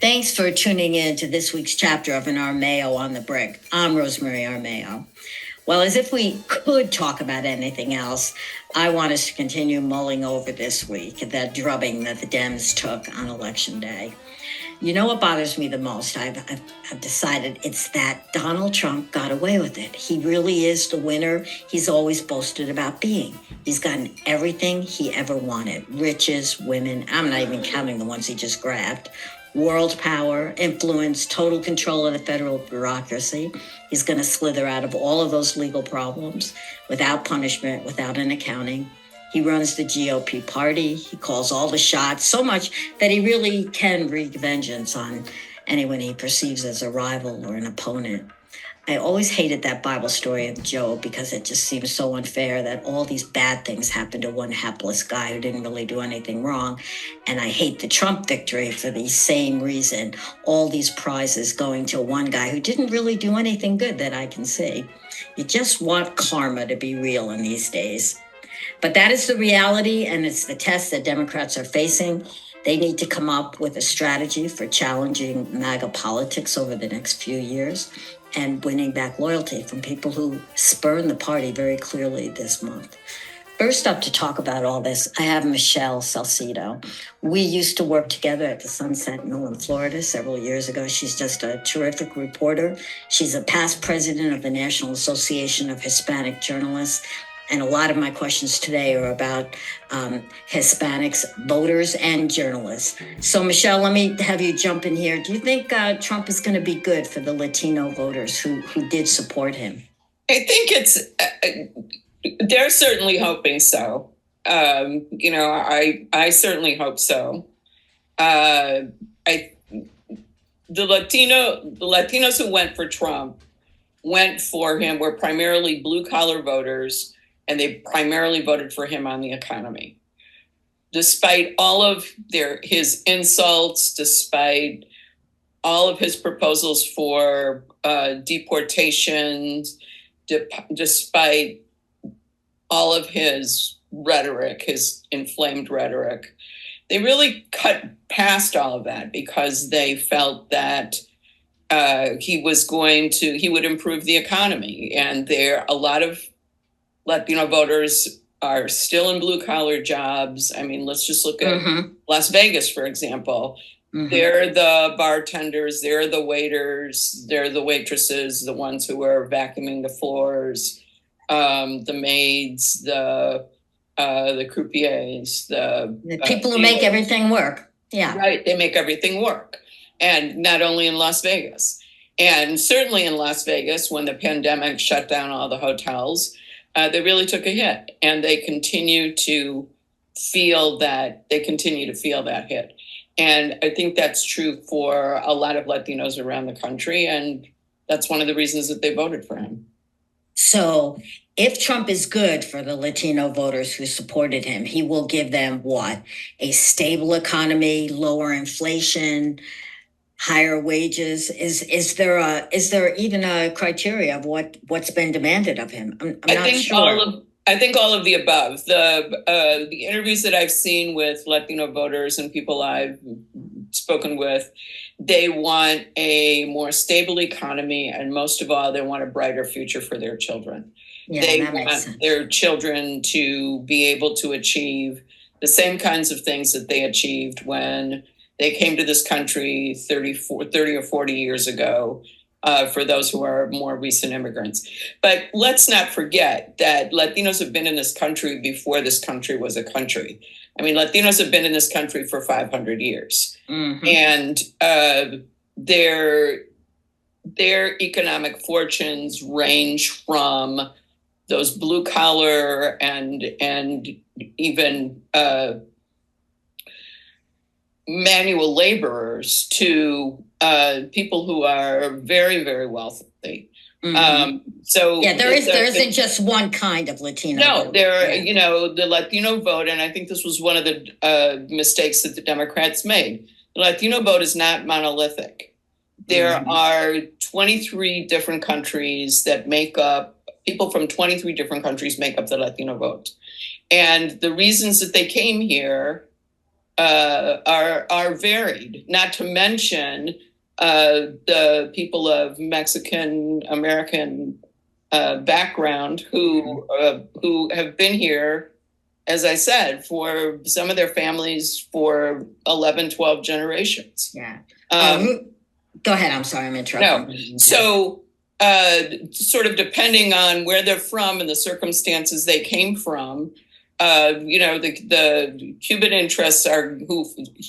Thanks for tuning in to this week's chapter of an Armeo on the Brink. I'm Rosemary Armeo. Well, as if we could talk about anything else, I want us to continue mulling over this week, that drubbing that the Dems took on Election Day. You know what bothers me the most? I've decided it's that Donald Trump got away with it. He really is the winner he's always boasted about being. He's gotten everything he ever wanted. Riches, women, I'm not even counting the ones he just grabbed. World power, influence, total control of the federal bureaucracy. He's going to slither out of all of those legal problems without punishment, without an accounting. He runs the GOP party. He calls all the shots, so much that he really can wreak vengeance on anyone he perceives as a rival or an opponent. I always hated that Bible story of Job because it just seems so unfair that all these bad things happened to one hapless guy who didn't really do anything wrong. And I hate the Trump victory for the same reason. All these prizes going to one guy who didn't really do anything good that I can see. You just want karma to be real in these days. But that is the reality, and it's the test that Democrats are facing. They need to come up with a strategy for challenging MAGA politics over the next few years and winning back loyalty from people who spurn the party very clearly this month. First up to talk about all this, I have Michele Salcedo. We used to work together at the Sun Sentinel in Florida several years ago. She's just a terrific reporter. She's a past president of the National Association of Hispanic Journalists. And a lot of my questions today are about Hispanics, voters, and journalists. So, Michele, let me have you jump in here. Do you think Trump is going to be good for the Latino voters who did support him? I think they're certainly hoping so. I certainly hope so. The Latinos who went for Trump went for him were primarily blue collar voters, and they primarily voted for him on the economy. Despite all of his insults, despite all of his proposals for deportations, despite all of his rhetoric, his inflamed rhetoric, they really cut past all of that because they felt that he would improve the economy. And a lot of Latino voters are still in blue collar jobs. I mean, let's just look at Las Vegas, for example. They're the bartenders, they're the waiters, they're the waitresses, the ones who are vacuuming the floors, the maids, the croupiers, the people who make everything work. Yeah. Right. They make everything work. And not only in Las Vegas. And certainly in Las Vegas, when the pandemic shut down all the hotels, they really took a hit. And they continue to feel that hit. And I think that's true for a lot of Latinos around the country. And that's one of the reasons that they voted for him. So if Trump is good for the Latino voters who supported him, he will give them what? A stable economy, lower inflation, higher wages. Is there even a criteria of what's been demanded of him? I'm not sure. I think all of the above. The interviews that I've seen with Latino voters and people I've spoken with, they want a more stable economy, and most of all, they want a brighter future for their children. Yeah, they that makes want sense. Their children to be able to achieve the same kinds of things that they achieved when they came to this country 30 or 40 years ago, for those who are more recent immigrants. But let's not forget that Latinos have been in this country before this country was a country. I mean, Latinos have been in this country for 500 years. And their economic fortunes range from those blue collar and even manual laborers to people who are very, very wealthy. So yeah, there isn't just one kind of Latino. No, the Latino vote, and I think this was one of the mistakes that the Democrats made. The Latino vote is not monolithic. There are 23 different countries that people from 23 different countries make up the Latino vote. And the reasons that they came here are varied. Not to mention the people of Mexican American background who have been here, as I said, for some of their families for 11, 12 generations. Yeah. Go ahead. I'm sorry, I'm interrupting. No. So sort of depending on where they're from and the circumstances they came from, the Cuban interests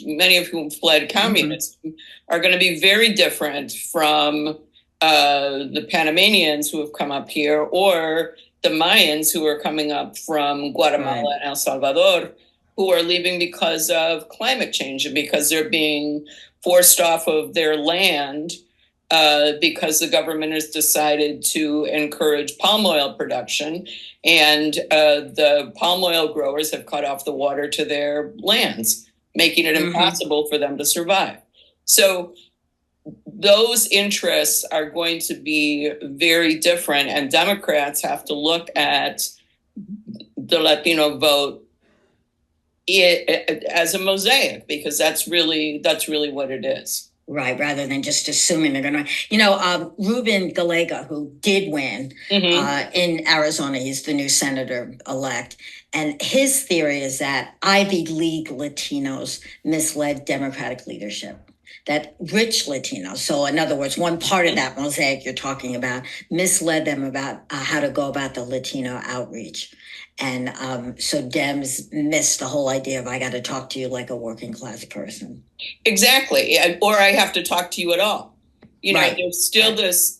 many of whom fled communism, are going to be very different from the Panamanians who have come up here, or the Mayans who are coming up from Guatemala and El Salvador, who are leaving because of climate change and because they're being forced off of their land because the government has decided to encourage palm oil production, and the palm oil growers have cut off the water to their lands, making it impossible for them to survive. So those interests are going to be very different, and Democrats have to look at the Latino vote as a mosaic, because that's really what it is. Right, rather than just assuming they're going to, Ruben Galega, who did win in Arizona, he's the new senator-elect, and his theory is that Ivy League Latinos misled Democratic leadership, that rich Latinos, so in other words, one part of that mosaic you're talking about, misled them about how to go about the Latino outreach. And so Dems missed the whole idea of I got to talk to you like a working class person. Exactly, or I have to talk to you at all. Right. There's still this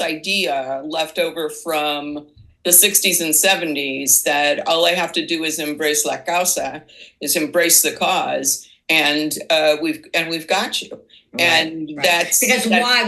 idea left over from the 60s and 70s that all I have to do is embrace la causa, is embrace the cause, and we've got you. Right, and that's because why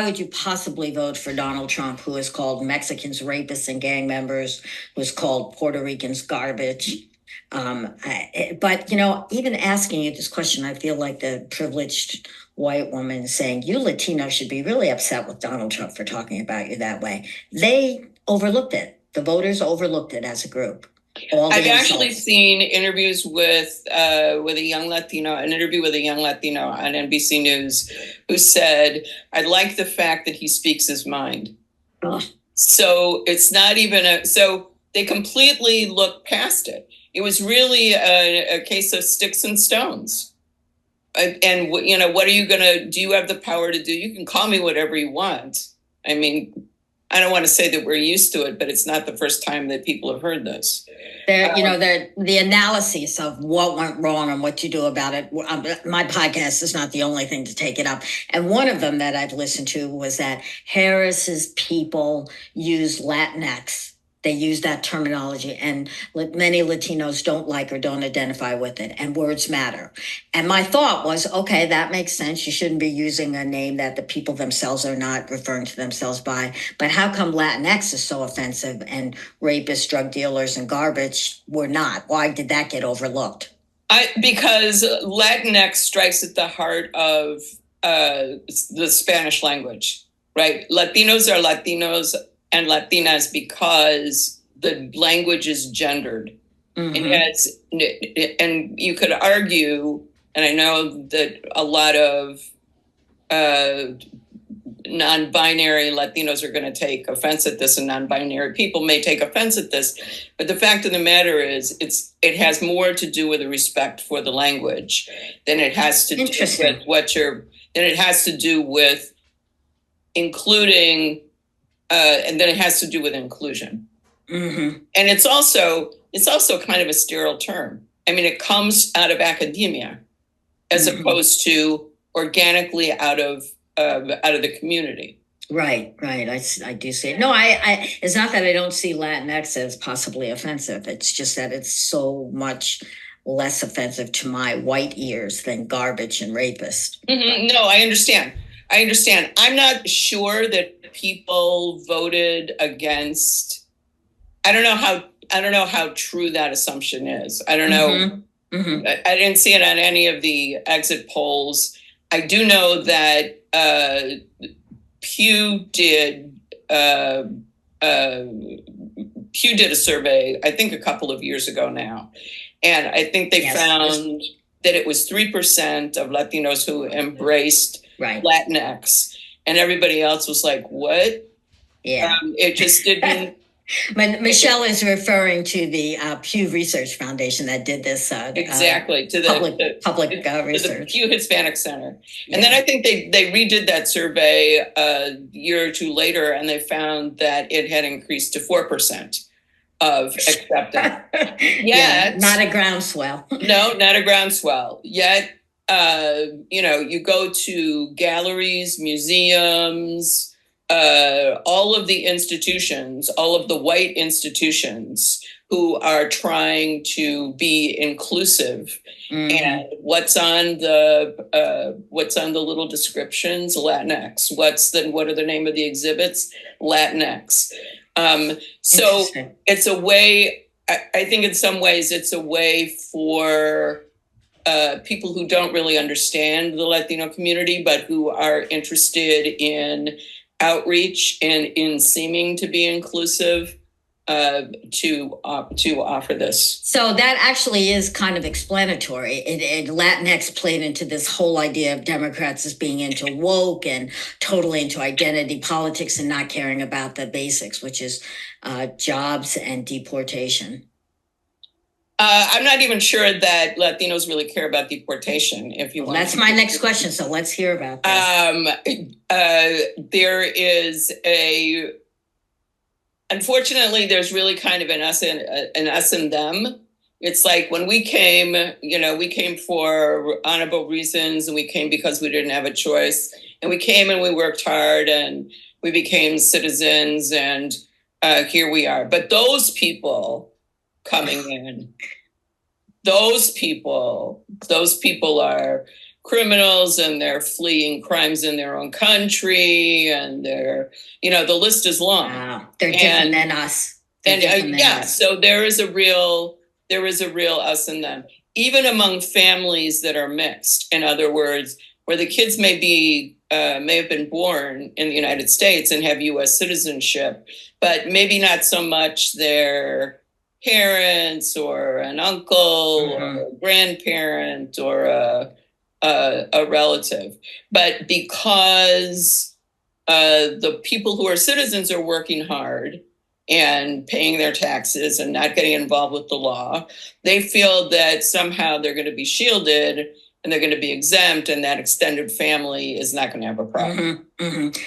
would you possibly vote for Donald Trump, who has called Mexicans rapists and gang members, who's called Puerto Ricans garbage? But even asking you this question, I feel like the privileged white woman saying you Latinos should be really upset with Donald Trump for talking about you that way. They overlooked it. The voters overlooked it as a group. I've actually seen interviews with an interview with a young Latino on NBC News, who said, "I like the fact that he speaks his mind." Oh. So it's not even so they completely looked past it. It was really a case of sticks and stones. And what are you do you have the power to do? You can call me whatever you want. I mean, I don't want to say that we're used to it, but it's not the first time that people have heard this. The analysis of what went wrong and what to do about it. My podcast is not the only thing to take it up. And one of them that I've listened to was that Harris's people use Latinx. They use that terminology, and many Latinos don't like or don't identify with it, and words matter. And my thought was, okay, that makes sense. You shouldn't be using a name that the people themselves are not referring to themselves by. But how come Latinx is so offensive and rapists, drug dealers, and garbage were not? Why did that get overlooked? Because Latinx strikes at the heart of the Spanish language, right? Latinos are Latinos and Latinas because the language is gendered. And you could argue, and I know that a lot of non-binary Latinos are going to take offense at this, and non-binary people may take offense at this, but the fact of the matter is it has more to do with a respect for the language than it has to do with including and then it has to do with inclusion. And it's also kind of a sterile term. I mean, it comes out of academia as opposed to organically out of the community. Right. I do see it. No, I it's not that I don't see Latinx as possibly offensive. It's just that it's so much less offensive to my white ears than garbage and rapist. No, I understand. I'm not sure that people voted against. I don't know how true that assumption is. I don't know. I didn't see it on any of the exit polls. I do know that Pew did a survey, I think a couple of years ago now, And I think they Yes. found that it was 3% of Latinos who embraced Right. Latinx, and everybody else was like, what? Yeah. It just didn't. Michelle is referring to the Pew Research Foundation that did this Exactly, to the public to research. the Pew Hispanic Center. Yeah. And then I think they redid that survey a year or two later, and they found that it had increased to 4% of acceptance. Yeah, not a groundswell. No, not a groundswell. Yet, you go to galleries, museums, all of the institutions, all of the white institutions who are trying to be inclusive. Mm-hmm. And what's on the little descriptions? Latinx. What are the name of the exhibits? Latinx. So it's a way. I think in some ways it's a way for people who don't really understand the Latino community, but who are interested in outreach and in seeming to be inclusive, to offer this. So that actually is kind of explanatory. Latinx played into this whole idea of Democrats as being into woke and totally into identity politics and not caring about the basics, which is jobs and deportation. I'm not even sure that Latinos really care about deportation. If you want, that's my next question. So let's hear about this. There is unfortunately, there's really kind of an us and them. It's like when we came, we came for honorable reasons, and we came because we didn't have a choice, and we came and we worked hard and we became citizens, and here we are. But those people coming in, those people are criminals, and they're fleeing crimes in their own country, and they're, the list is long. Wow. They're different than us. So there is a real us and them, even among families that are mixed. In other words, where the kids may have been born in the United States and have U.S. citizenship, but maybe not so much their parents or an uncle or a grandparent or a relative. But because the people who are citizens are working hard and paying their taxes and not getting involved with the law, they feel that somehow they're going to be shielded and they're going to be exempt, and that extended family is not going to have a problem.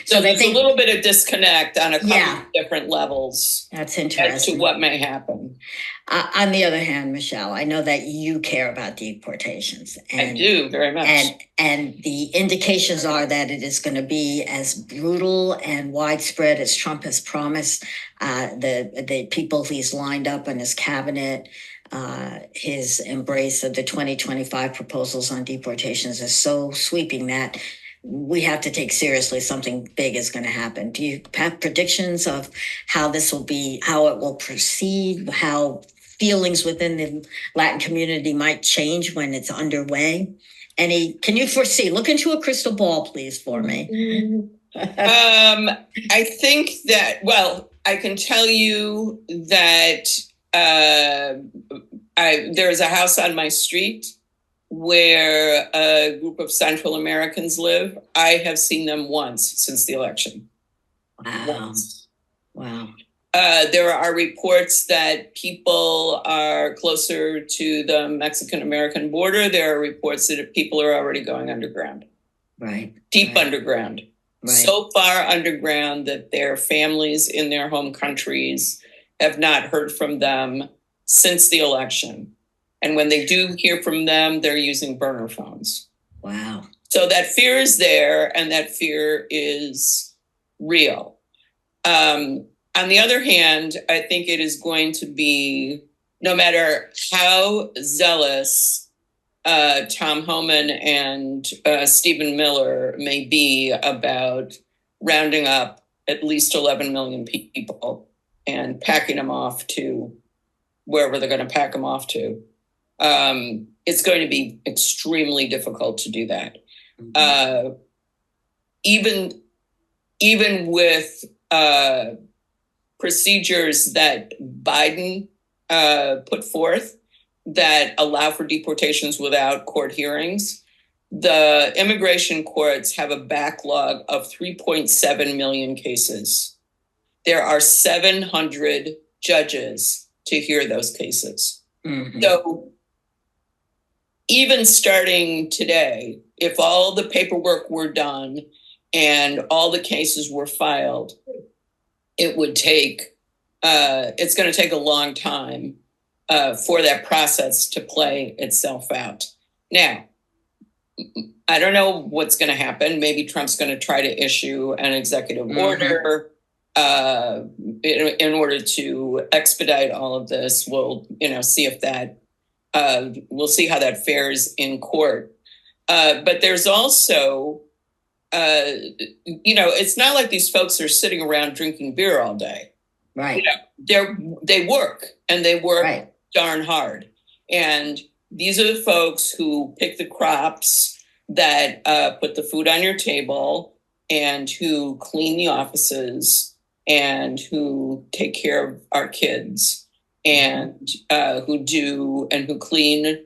So there's a little bit of disconnect on a couple of different levels. That's interesting. As to what may happen. On the other hand, Michelle, I know that you care about deportations. I do very much. And the indications are that it is going to be as brutal and widespread as Trump has promised. The people he's lined up in his cabinet, his embrace of the 2025 proposals on deportations is so sweeping that we have to take seriously something big is going to happen. Do you have predictions of how this will be, how it will proceed, how feelings within the Latin community might change when it's underway? Can you foresee? Look into a crystal ball, please, for me. I think that, I can tell you that there's a house on my street where a group of Central Americans live. I have seen them once since the election. Wow. Once. Wow. There are reports that people are closer to the Mexican-American border. There are reports that people are already going underground. Right. Deep underground. Right. So far underground that their families in their home countries have not heard from them since the election. And when they do hear from them, they're using burner phones. Wow. So that fear is there, and that fear is real. On the other hand, I think it is going to be, no matter how zealous Tom Homan and Stephen Miller may be about rounding up at least 11 million people and packing them off to wherever they're going to pack them off to, it's going to be extremely difficult to do that. Mm-hmm. Even with procedures that Biden put forth, that allow for deportations without court hearings, the immigration courts have a backlog of 3.7 million cases. There are 700 judges to hear those cases. Mhm. So even starting today, if all the paperwork were done and all the cases were filed, it would take, it's going to take a long time for that process to play itself out. Now, I don't know what's going to happen. Maybe Trump's going to try to issue an executive order in order to expedite all of this. We'll, see if that, we'll see how that fares in court. But there's also, it's not like these folks are sitting around drinking beer all day. Right. They work, and they work Right. darn hard. And these are the folks who pick the crops that put the food on your table, and who clean the offices, and who take care of our kids, and who clean,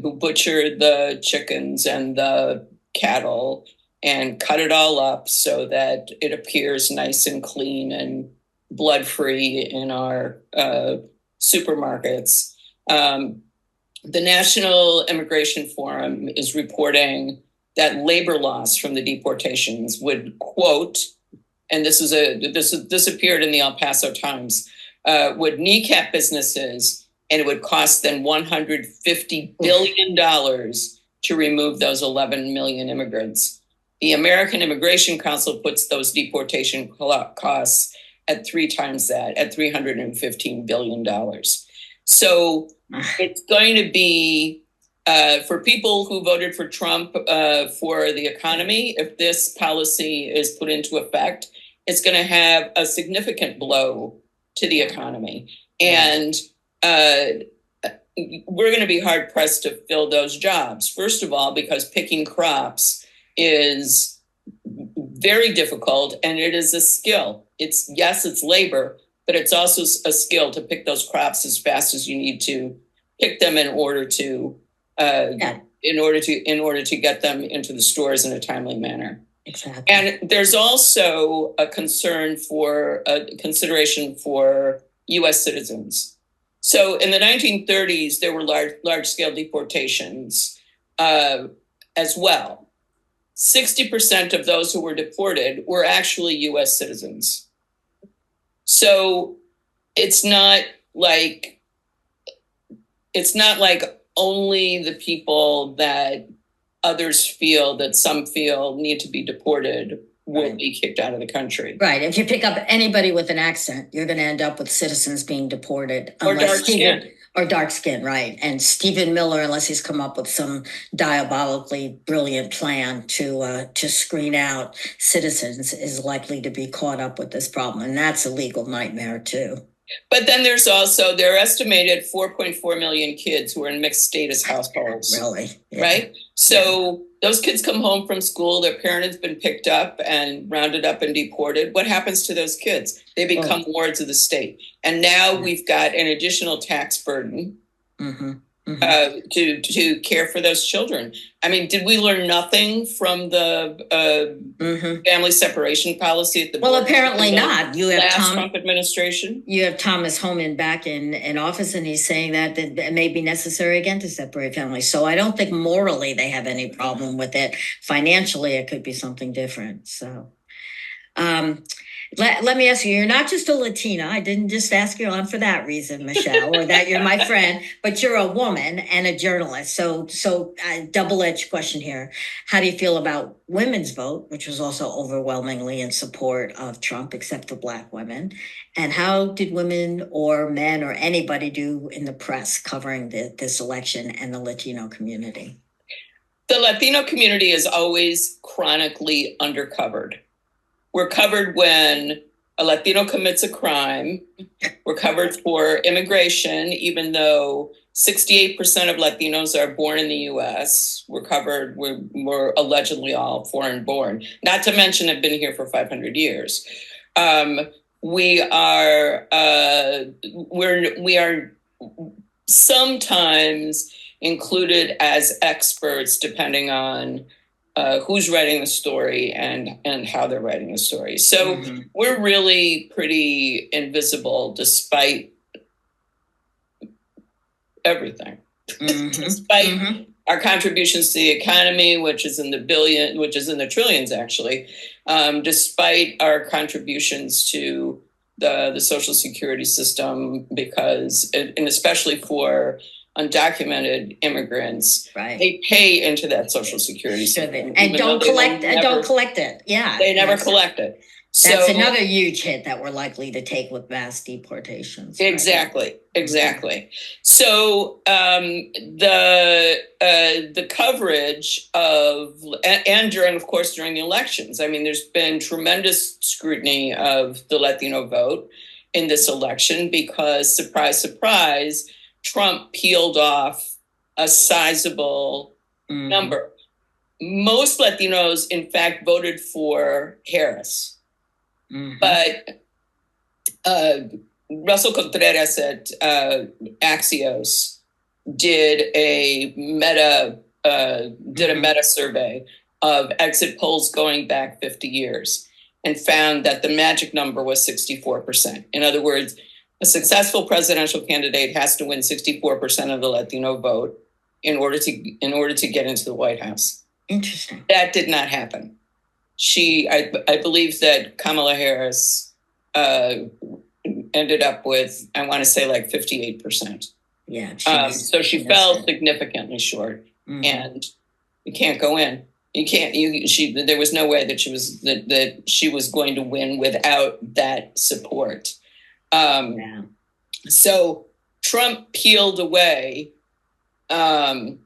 who butcher the chickens and the cattle and cut it all up so that it appears nice and clean and blood-free in our supermarkets. The National Immigration Forum is reporting that labor loss from the deportations would, quote, and this appeared in the El Paso Times, would kneecap businesses, and it would cost them $150 billion to remove those 11 million immigrants. The American Immigration Council puts those deportation costs at 3 times that, at $315 billion. So it's going to be, for people who voted for Trump for the economy, if this policy is put into effect, it's going to have a significant blow to the economy. And we're going to be hard pressed to fill those jobs. First of all, because picking crops is very difficult, and it is a skill. It's labor, but it's also a skill to pick those crops as fast as you need to pick them in order to get them into the stores in a timely manner. Exactly. And there's also a consideration for U.S. citizens. So in the 1930s, there were large-scale deportations as well. 60% of those who were deported were actually U.S. citizens. So it's not like only the people that some feel need to be deported will be kicked out of the country. Right. If you pick up anybody with an accent, you're going to end up with citizens being deported. Or dark skin. Or dark skin, right. And Stephen Miller, unless he's come up with some diabolically brilliant plan to screen out citizens, is likely to be caught up with this problem. And that's a legal nightmare, too. But then there's also, there are estimated 4.4 million kids who are in mixed status households. Really? Yeah. Right? So those kids come home from school, their parent has been picked up and rounded up and deported. What happens to those kids? They become wards of the state. And now we've got an additional tax burden to care for those children. I mean, did we learn nothing from the family separation policy at the apparently not. You have Trump administration. You have Thomas Homan back in office, and he's saying that it may be necessary again to separate families. So I don't think morally they have any problem with it. Financially, it could be something different. So. Let me ask you, you're not just a Latina. I didn't just ask you on for that reason, Michele, or that you're my friend, but you're a woman and a journalist. So double-edged question here. How do you feel about women's vote, which was also overwhelmingly in support of Trump, except for Black women? And how did women or men or anybody do in the press covering this election and the Latino community? The Latino community is always chronically undercovered. We're covered when a Latino commits a crime. We're covered for immigration, even though 68% of Latinos are born in the U.S. We're allegedly all foreign born, not to mention have been here for 500 years. We are sometimes included as experts, depending on who's writing the story and how they're writing the story. So we're really pretty invisible despite everything. Despite our contributions to the economy, which is in the trillions, actually, despite our contributions to the social security system, because, and especially for undocumented immigrants, they pay into that social security system and don't collect it. Yeah, they never collect it. That's another huge hit that we're likely to take with mass deportations. Exactly. So the coverage of, and during the elections, I mean, there's been tremendous scrutiny of the Latino vote in this election because, surprise, surprise, Trump peeled off a sizable number. Most Latinos, in fact, voted for Harris. But Russell Contreras at Axios did a meta survey of exit polls going back 50 years and found that the magic number was 64%. In other words, a successful presidential candidate has to win 64% of the Latino vote in order to get into the White House. Interesting. That did not happen. I believe that Kamala Harris ended up with, I want to say, like 58%. Yeah. So she fell significantly short, and you can't go in. You can't. There was no way that she was going to win without that support. So Trump peeled away. I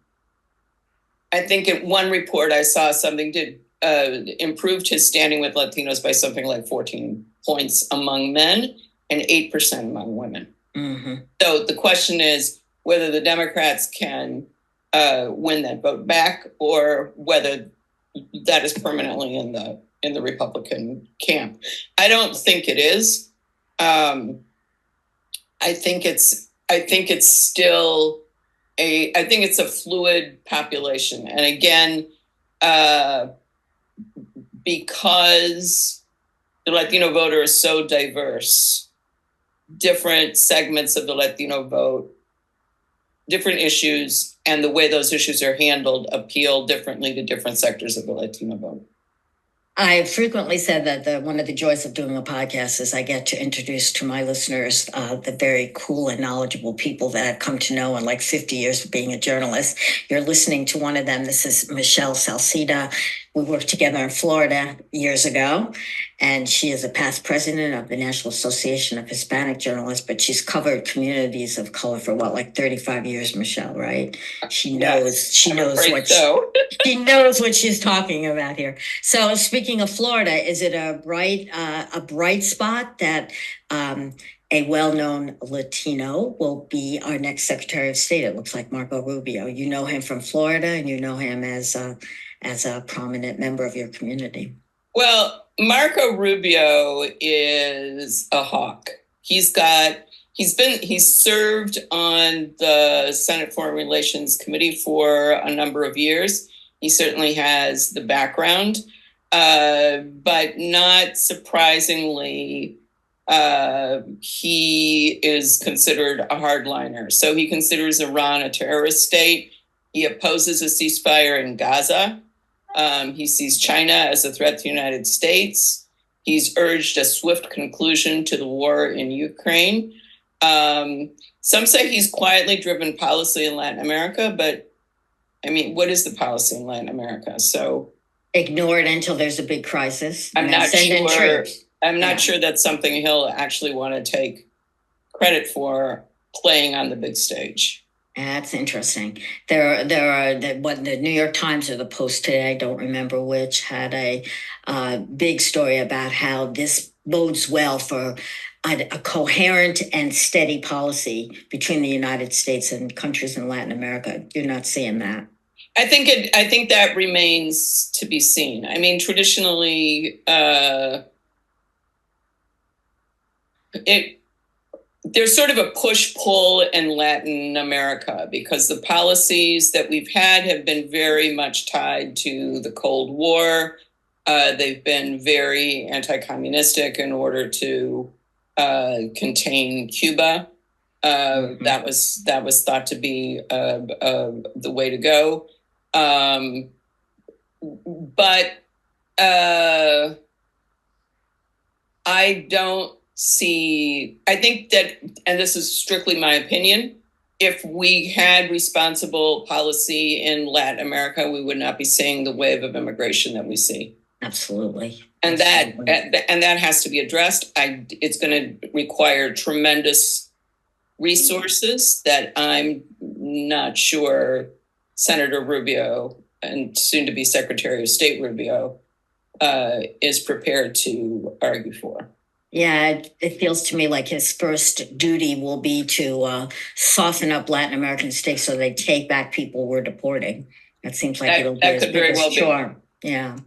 think in one report I saw something improved his standing with Latinos by something like 14 points among men and 8% among women. So the question is whether the Democrats can win that vote back, or whether that is permanently in the Republican camp. I don't think it is. I think it's still I think it's a fluid population, and again, because the Latino voter is so diverse, different segments of the Latino vote, different issues, and the way those issues are handled appeal differently to different sectors of the Latino vote. I frequently said that one of the joys of doing a podcast is I get to introduce to my listeners the very cool and knowledgeable people that I've come to know in like 50 years of being a journalist. You're listening to one of them. This is Michele Salcedo. We worked together in Florida years ago, and she is a past president of the National Association of Hispanic Journalists, but she's covered communities of color for like 35 years, Michele, right? She knows she knows what she's talking about here. So speaking of Florida, is it a bright spot that a well-known Latino will be our next Secretary of State? It looks like Marco Rubio. You know him from Florida, and you know him as a prominent member of your community. Well, Marco Rubio is a hawk. He's served on the Senate Foreign Relations Committee for a number of years. He certainly has the background, but not surprisingly, he is considered a hardliner. So he considers Iran a terrorist state. He opposes a ceasefire in Gaza. He sees China as a threat to the United States. He's urged a swift conclusion to the war in Ukraine. Some say he's quietly driven policy in Latin America, but I mean, what is the policy in Latin America? So ignore it until there's a big crisis. I'm not sure that's something he'll actually want to take credit for, playing on the big stage. That's interesting. There are the New York Times or the Post today, I don't remember which, had a big story about how this bodes well for a coherent and steady policy between the United States and countries in Latin America. You're not seeing that. I think that remains to be seen. I mean, traditionally, there's sort of a push-pull in Latin America because the policies that we've had have been very much tied to the Cold War. They've been very anti-communistic in order to contain Cuba. That was thought to be the way to go. But I don't see, I think that, and this is strictly my opinion, if we had responsible policy in Latin America, we would not be seeing the wave of immigration that we see. Absolutely. And that has to be addressed. It's going to require tremendous resources that I'm not sure Senator Rubio and soon to be Secretary of State Rubio is prepared to argue for. Yeah, it feels to me like his first duty will be to soften up Latin American states so they take back people we're deporting. That seems like it'll be his biggest charm. Yeah.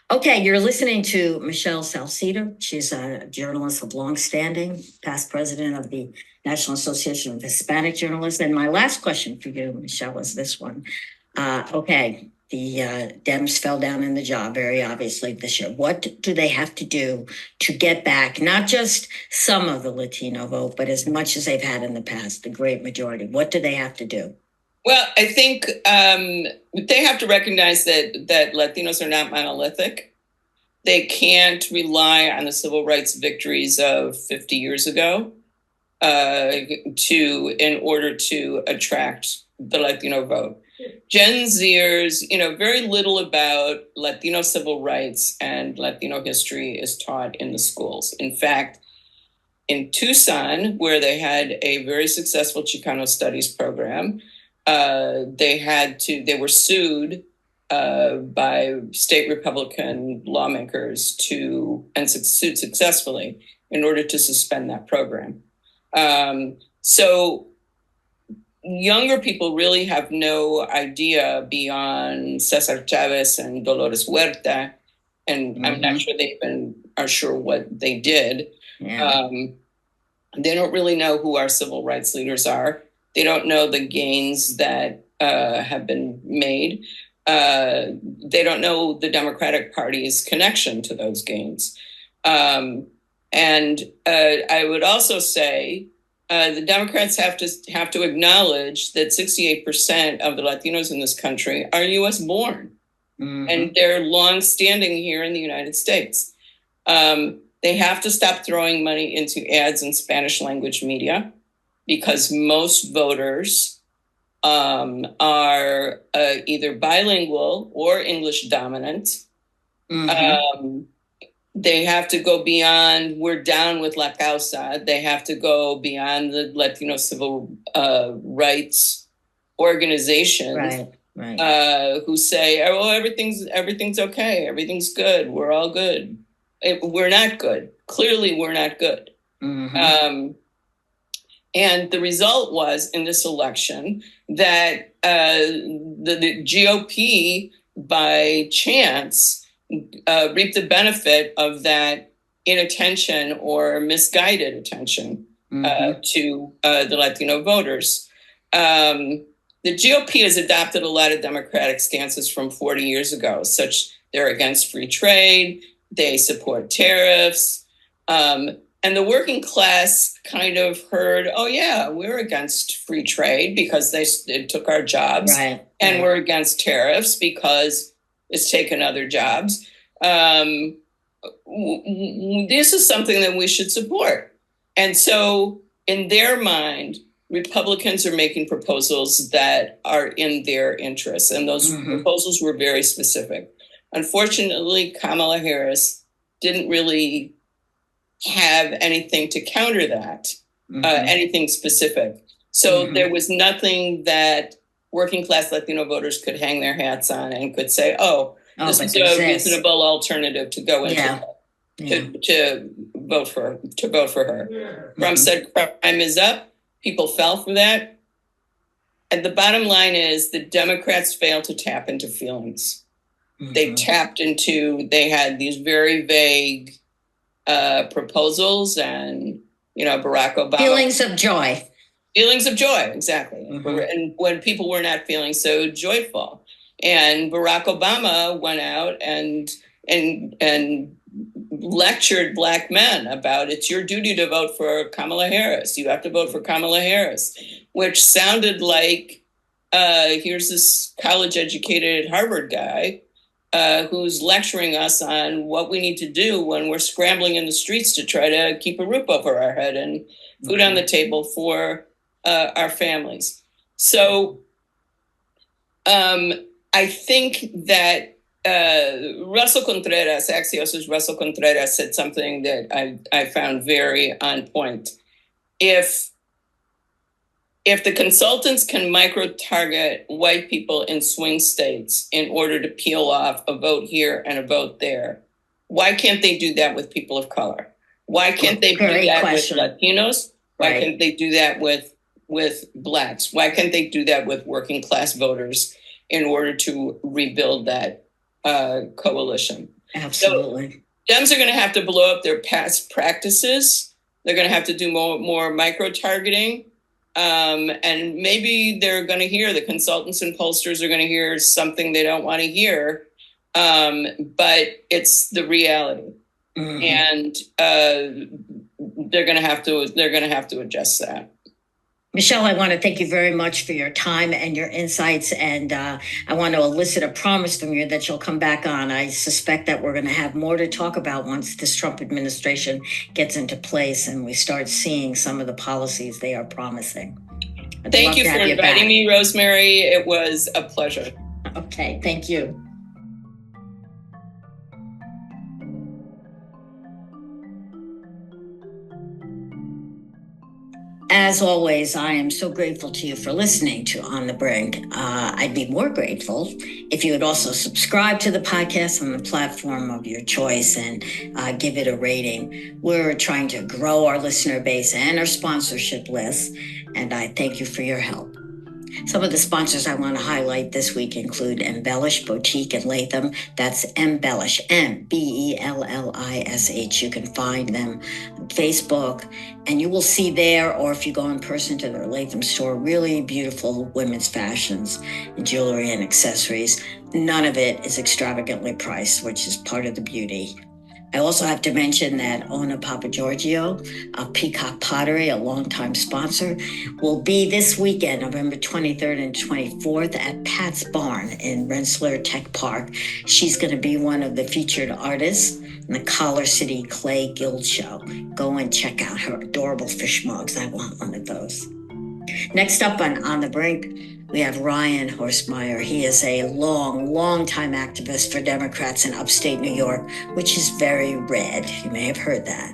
Okay, you're listening to Michele Salcedo. She's a journalist of longstanding, past president of the National Association of Hispanic Journalists. And my last question for you, Michele, is this one. Okay, the Dems fell down in the job, very obviously, this year. What do they have to do to get back, not just some of the Latino vote, but as much as they've had in the past, the great majority? What do they have to do? Well, I think they have to recognize that Latinos are not monolithic. They can't rely on the civil rights victories of 50 years ago in order to attract the Latino vote. Gen Zers, very little about Latino civil rights and Latino history is taught in the schools. In fact, in Tucson, where they had a very successful Chicano studies program, they were sued by state Republican lawmakers and sued successfully in order to suspend that program. So younger people really have no idea beyond Cesar Chavez and Dolores Huerta, and I'm not sure they even are sure what they did. Yeah. They don't really know who our civil rights leaders are. They don't know the gains that have been made. They don't know the Democratic Party's connection to those gains. And I would also say the Democrats have to acknowledge that 68% of the Latinos in this country are U.S. born, and they're long-standing here in the United States. They have to stop throwing money into ads in Spanish language media, because most voters are either bilingual or English dominant. They have to go beyond, we're down with La Causa. They have to go beyond the Latino civil rights organizations, right. Who say, oh, everything's okay. Everything's good. We're all good. We're not good. Clearly, we're not good. And the result was in this election that the GOP, by chance, reaped the benefit of that inattention or misguided attention to the Latino voters. The GOP has adopted a lot of Democratic stances from 40 years ago, such they're against free trade, they support tariffs, and the working class kind of heard, oh, yeah, we're against free trade because it took our jobs. Right. And we're against tariffs because it's taken other jobs. This is something that we should support. And so in their mind, Republicans are making proposals that are in their interests. And those proposals were very specific. Unfortunately, Kamala Harris didn't really have anything to counter that, anything specific. So there was nothing that working class Latino voters could hang their hats on and could say, this is a reasonable alternative to go into to vote for her. Trump said crime is up. People fell for that. And the bottom line is the Democrats failed to tap into feelings. They had these very vague proposals and Barack Obama. Feelings of joy. Feelings of joy, exactly. Mm-hmm. And when people were not feeling so joyful. And Barack Obama went out and lectured Black men about it's your duty to vote for Kamala Harris. You have to vote for Kamala Harris, which sounded like here's this college-educated Harvard guy who's lecturing us on what we need to do when we're scrambling in the streets to try to keep a roof over our head and food on the table for our families. So I think that Axios's Russell Contreras said something that I found very on point. If the consultants can micro-target white people in swing states in order to peel off a vote here and a vote there, why can't they do that with people of color? Why can't they do that with Latinos? Why can't they do that with Blacks? Why can't they do that with working class voters in order to rebuild that coalition? Absolutely. So Dems are going to have to blow up their past practices. They're going to have to do more micro-targeting. And maybe they're going to hear, the consultants and pollsters are going to hear something they don't want to hear. But it's the reality. Mm-hmm. And they're going to have to adjust that. Michele, I want to thank you very much for your time and your insights. And I want to elicit a promise from you that you'll come back on. I suspect that we're going to have more to talk about once this Trump administration gets into place and we start seeing some of the policies they are promising. Thank you for inviting me, Rosemary. It was a pleasure. Okay, thank you. As always, I am so grateful to you for listening to On the Brink. I'd be more grateful if you would also subscribe to the podcast on the platform of your choice and give it a rating. We're trying to grow our listener base and our sponsorship list, and I thank you for your help. Some of the sponsors I want to highlight this week include Embellish Boutique in Latham. That's Embellish, Bellish. You can find them on Facebook, and you will see there, or if you go in person to their Latham store, really beautiful women's fashions, jewelry and accessories. None of it is extravagantly priced, which is part of the beauty. I also have to mention that Ona Papagiorgio of Peacock Pottery, a longtime sponsor, will be this weekend, November 23rd and 24th at Pat's Barn in Rensselaer Tech Park. She's going to be one of the featured artists in the Collar City Clay Guild Show. Go and check out her adorable fish mugs. I want one of those. Next up on the Brink, we have Ryan Horstmyer. He is a long time activist for Democrats in upstate New York, which is very red. You may have heard that.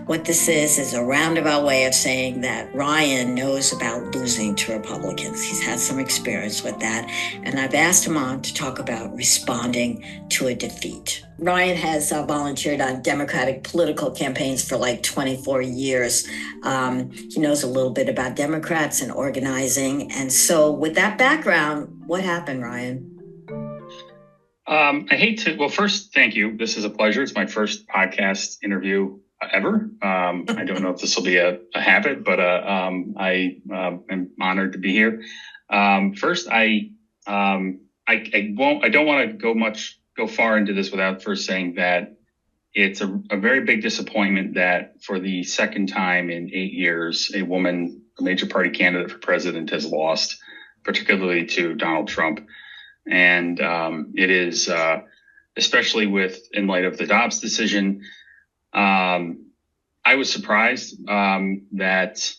What this is a roundabout way of saying that Ryan knows about losing to Republicans. He's had some experience with that. And I've asked him on to talk about responding to a defeat. Ryan has volunteered on Democratic political campaigns for like 24 years. He knows a little bit about Democrats and organizing. And so with that background, what happened, Ryan? Well, first, thank you. This is a pleasure. It's my first podcast interview ever. I don't know if this will be a habit, but I am honored to be here. First, I don't want to go far into this without first saying that it's a very big disappointment that for the second time in 8 years, a woman, a major party candidate for president, has lost, particularly to Donald Trump. And it is, especially in light of the Dobbs decision, I was surprised that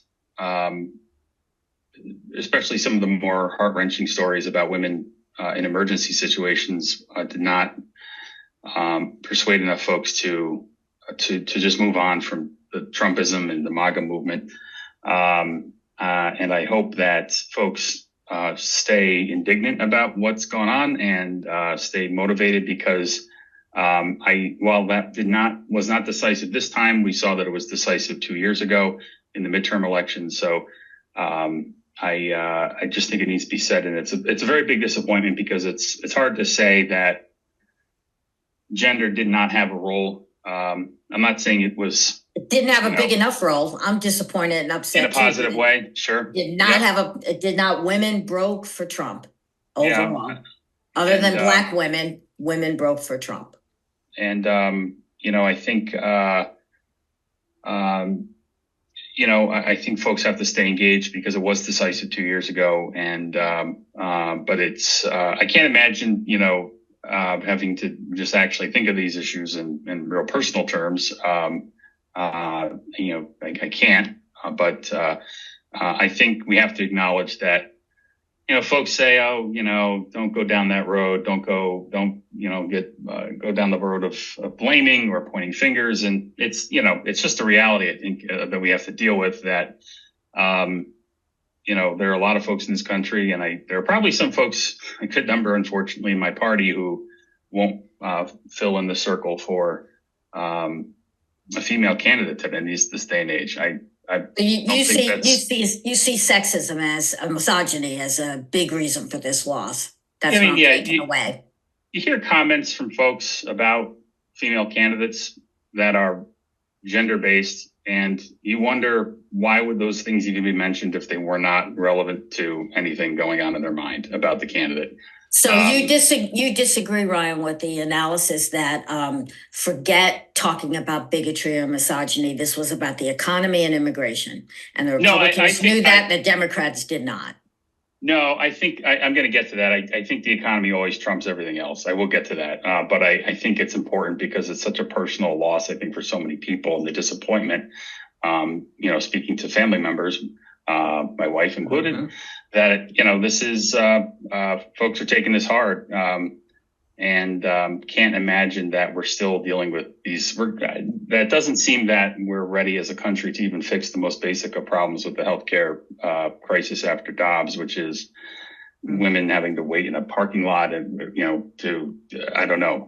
especially some of the more heart-wrenching stories about women in emergency situations did not persuade enough folks to just move on from the Trumpism and the MAGA movement. And I hope that folks stay indignant about what's going on and stay motivated, because while that was not decisive this time, we saw that it was decisive 2 years ago in the midterm election. So I just think it needs to be said, and it's a very big disappointment, because it's hard to say that gender did not have a role. I'm not saying it was Didn't have a big enough role. I'm disappointed and upset. In a positive way, sure. Did not have did not, women broke for Trump overall. Yeah. Other than black women broke for Trump. And, I think, I think folks have to stay engaged because it was decisive 2 years ago. And, but it's, I can't imagine, having to just actually think of these issues in real personal terms. I can't, but I think we have to acknowledge that, folks say, oh, don't go down that road. Don't go down the road of blaming or pointing fingers. And it's just a reality, I think, that we have to deal with that. There are a lot of folks in this country, and there are probably some folks, a good number, unfortunately, in my party who won't fill in the circle for a female candidate in this day and age. You see sexism as a misogyny as a big reason for this loss. That's taken away. You hear comments from folks about female candidates that are gender-based, and you wonder why would those things even be mentioned if they were not relevant to anything going on in their mind about the candidate. So you disagree, Ryan, with the analysis that forget talking about bigotry or misogyny. This was about the economy and immigration, and the Republicans knew that, the Democrats did not. No, I think I'm going to get to that. I think the economy always trumps everything else. I will get to that. But I think it's important because it's such a personal loss, I think, for so many people, and the disappointment, speaking to family members, my wife included, that, this is, folks are taking this hard, and can't imagine that we're still dealing with these. That doesn't seem that we're ready as a country to even fix the most basic of problems with the healthcare crisis after Dobbs, which is women having to wait in a parking lot and,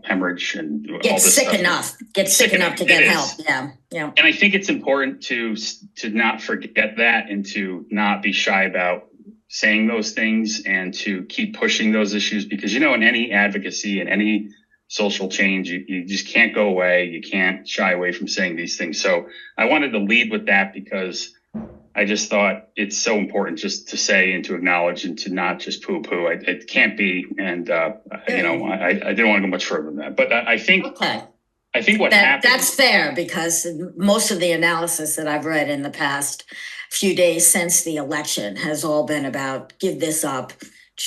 hemorrhage and get sick enough to get help. Yeah. And I think it's important to not forget that and to not be shy about saying those things and to keep pushing those issues, because, in any advocacy and any social change, you just can't go away. You can't shy away from saying these things. So I wanted to lead with that because I just thought it's so important just to say and to acknowledge and to not just poo-poo. It can't be. And, I didn't want to go much further than that. But I think what happened. That's fair, because most of the analysis that I've read in the past few days since the election has all been about give this up.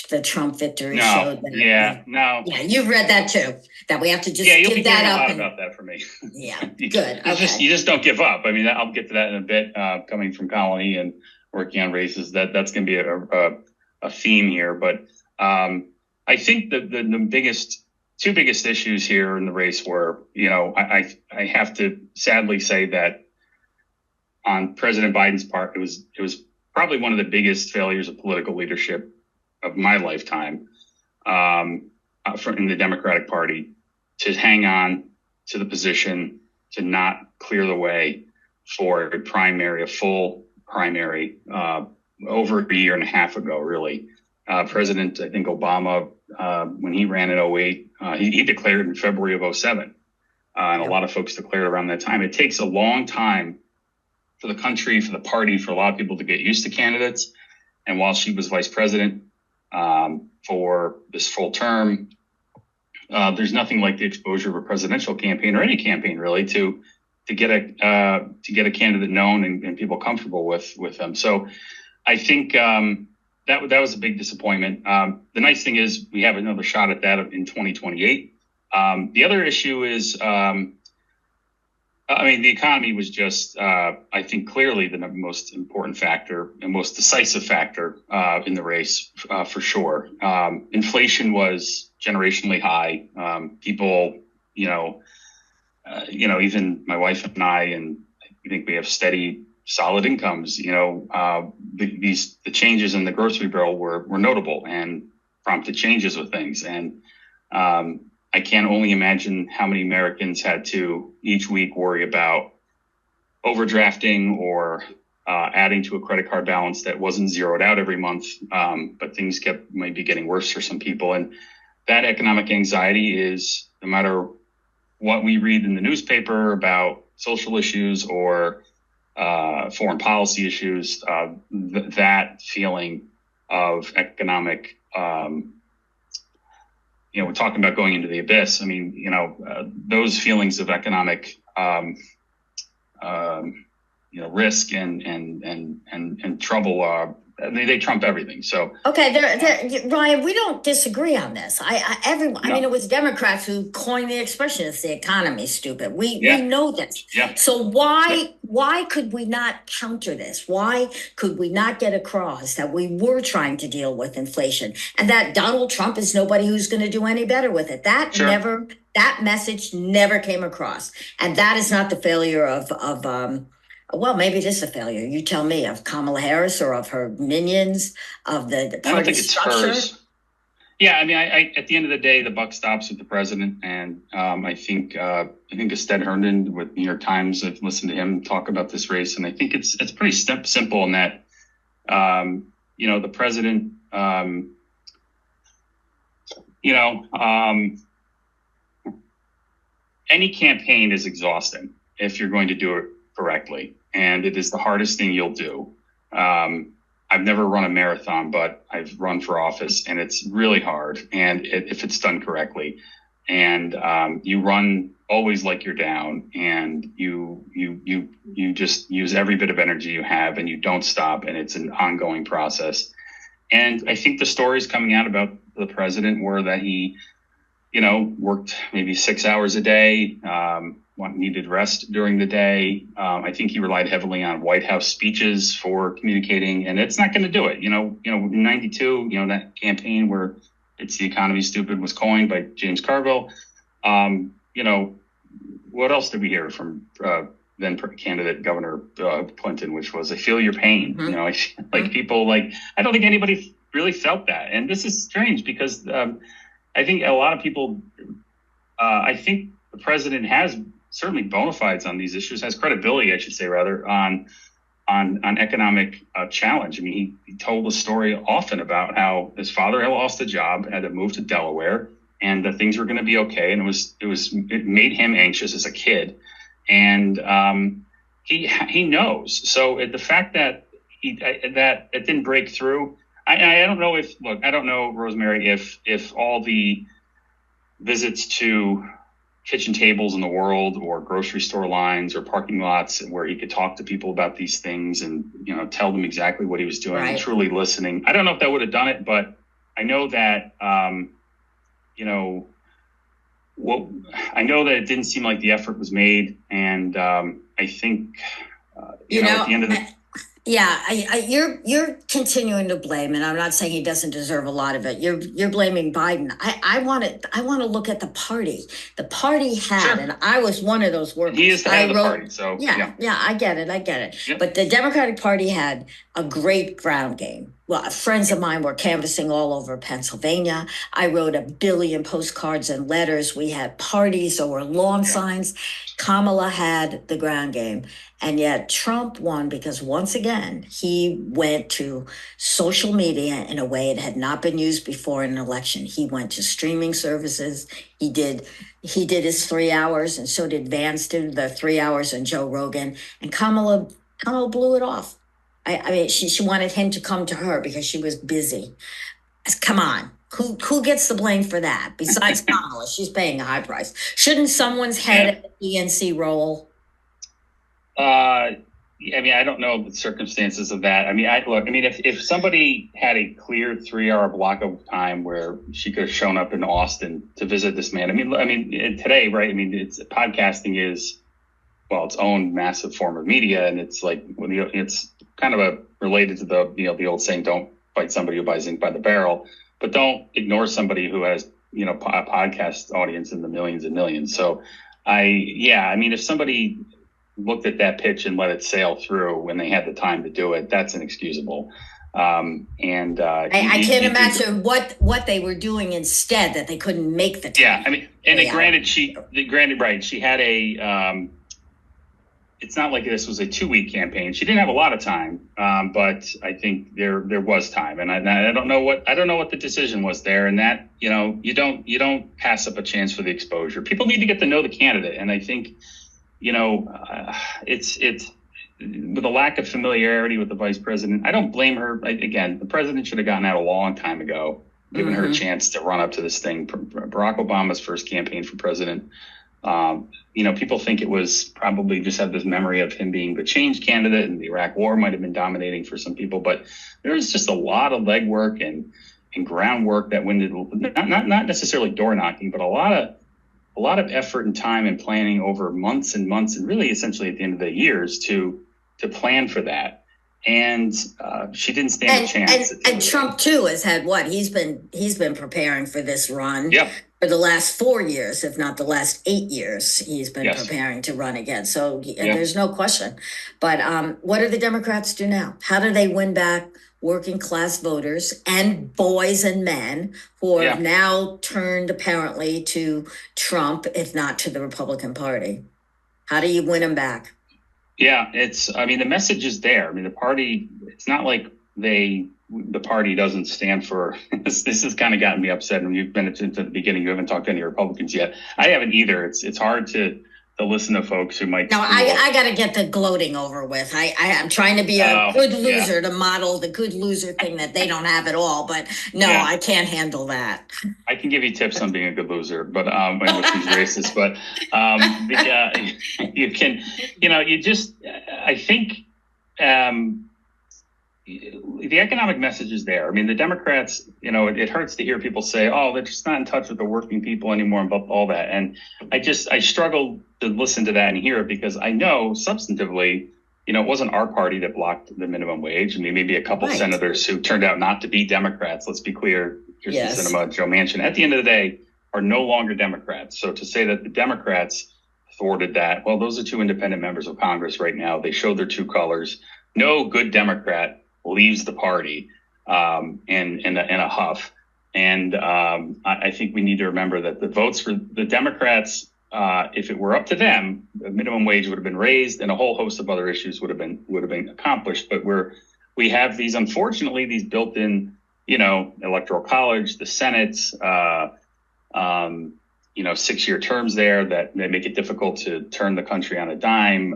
The Trump victory showed that. Yeah, you've read that too. That we have to just give that up. A lot about that for me. Yeah, good. You just don't give up. I mean, I'll get to that in a bit. Coming from Colony and working on races, that's going to be a theme here. But I think the two biggest issues here in the race were, I have to sadly say that on President Biden's part, it was probably one of the biggest failures of political leadership of my lifetime, in the Democratic Party, to hang on to the position, to not clear the way for a full primary, over a year and a half ago, really. President, I think Obama, when he ran in 2008, he declared in February of 2007. And a lot of folks declared around that time. It takes a long time for the country, for the party, for a lot of people to get used to candidates. And while she was vice president for this full term, there's nothing like the exposure of a presidential campaign or any campaign really to get a candidate known and people comfortable with them. So I think that was a big disappointment. The nice thing is we have another shot at that in 2028. The other issue is, the economy was just, I think, clearly the most important factor and most decisive factor in the race, for sure. Inflation was generationally high. People, even my wife and I think we have steady, solid incomes. The changes in the grocery bill were notable and prompted changes with things. And I can only imagine how many Americans had to each week worry about overdrafting or adding to a credit card balance that wasn't zeroed out every month, but things kept maybe getting worse for some people. And that economic anxiety is, no matter what we read in the newspaper about social issues or foreign policy issues, that feeling of economic, we're talking about going into the abyss. I mean, those feelings of economic, risk and trouble, they trump everything. So okay, Ryan, we don't disagree on this. Everyone. No. I mean, it was Democrats who coined the expression, "It's the economy, stupid." We know this. Yeah. So why could we not counter this? Why could we not get across that we were trying to deal with inflation and that Donald Trump is nobody who's going to do any better with it? That message never came across, and that is not the failure of well, maybe it is a failure. You tell me, of Kamala Harris or of her minions, of the party I don't think it's structure. hers. Yeah, I mean, I at the end of the day, the buck stops with the president, and I think Ested Herndon with New York Times, I've listened to him talk about this race, and I think it's pretty simple in that, the president, any campaign is exhausting if you're going to do it correctly. And it is the hardest thing you'll do. I've never run a marathon, but I've run for office, and it's really hard. And if it's done correctly, and you run always like you're down, and you just use every bit of energy you have, and you don't stop, and it's an ongoing process. And I think the stories coming out about the president were that he, worked maybe 6 hours a day, needed rest during the day. I think he relied heavily on White House speeches for communicating, and it's not going to do it. In 92, that campaign where "It's the economy, stupid" was coined by James Carville. What else did we hear from then candidate Governor Clinton, which was, "I feel your pain." Mm-hmm. People I don't think anybody really felt that. And this is strange because I think a lot of people, I think the president has certainly bona fides on these issues, has credibility, I should say, rather, on economic challenge. I mean, he told a story often about how his father had lost a job, had to move to Delaware, and that things were going to be okay. And it made him anxious as a kid. And he knows. So the fact that that it didn't break through, I don't know I don't know, Rosemary, if all the visits to kitchen tables in the world or grocery store lines or parking lots where he could talk to people about these things and, tell them exactly what he was doing and truly listening. I don't know if that would have done it, but I know that, I know that it didn't seem like the effort was made. And I think, at the end of the you're continuing to blame, and I'm not saying he doesn't deserve a lot of it. You're blaming Biden. I want to look at the party. The party had, Sure. And I was one of those workers. He is the head of the party, so yeah, I get it. Yep. But the Democratic Party had a great ground game. Well, friends of mine were canvassing all over Pennsylvania. I wrote 1 billion postcards and letters. We had parties. There were lawn signs. Kamala had the ground game. And yet Trump won because, once again, he went to social media in a way it had not been used before in an election. He went to streaming services. He did his 3 hours, and so did Vance did the 3 hours on Joe Rogan. And Kamala blew it off. I mean, she wanted him to come to her because she was busy. Come on. Who gets the blame for that? Besides Kamala, she's paying a high price. Shouldn't someone's head at the DNC roll? I mean, I don't know the circumstances of that. I mean, if somebody had a clear 3-hour block of time where she could have shown up in Austin to visit this man. I mean, today, right? I mean, podcasting is, well, its own massive form of media, and it's it's kind of related to the old saying, "Don't fight somebody who buys ink by the barrel," but don't ignore somebody who has a podcast audience in the millions and millions. So, if somebody looked at that pitch and let it sail through when they had the time to do it, that's inexcusable. I can't imagine what they were doing instead that they couldn't make the time. Yeah, I mean, and she had a. It's not like this was a 2-week campaign. She didn't have a lot of time, but I think there was time, and I don't know what the decision was there. And that you don't pass up a chance for the exposure. People need to get to know the candidate, and I think it's with a lack of familiarity with the vice president. I don't blame her. Again, the president should have gotten out a long time ago, given her a chance to run up to this thing. Barack Obama's first campaign for president. People think it was probably just have this memory of him being the change candidate, and the Iraq War might have been dominating for some people. But there was just a lot of legwork and groundwork that went into not necessarily door knocking, but a lot of effort and time and planning over months and months, and really essentially at the end of the years to plan for that. And she didn't stand a chance. And Trump too has had he's been preparing for this run. Yep. For the last 4 years, if not the last 8 years, he's been preparing to run again. So there's no question. But what do the Democrats do now? How do they win back working class voters and boys and men who have now turned apparently to Trump, if not to the Republican Party? How do you win them back? Yeah, the message is there. The party, it's not like the party doesn't stand for this. This has kind of gotten me upset. When you've been into the beginning, you haven't talked to any Republicans yet. I haven't either. It's hard to listen to folks who might. No, I got to get the gloating over with. I'm trying to be a good loser to model the good loser thing that they don't have at all. But no, I can't handle that. I can give you tips on being a good loser, but with these racist. But you can, I think. The economic message is there. The Democrats, it hurts to hear people say, oh, they're just not in touch with the working people anymore and all that. And I struggle to listen to that and hear it, because I know substantively, it wasn't our party that blocked the minimum wage. Maybe a couple senators who turned out not to be Democrats. Let's be clear. Kirsten Sinema, Joe Manchin, at the end of the day, are no longer Democrats. So to say that the Democrats thwarted that, well, those are two independent members of Congress right now. They showed their two colors. No good Democrat leaves the party in a huff. And I think we need to remember that the votes for the Democrats, if it were up to them, the minimum wage would have been raised and a whole host of other issues would have been accomplished. But we have these, unfortunately, these built-in, electoral college, the Senate, 6-year terms there that make it difficult to turn the country on a dime.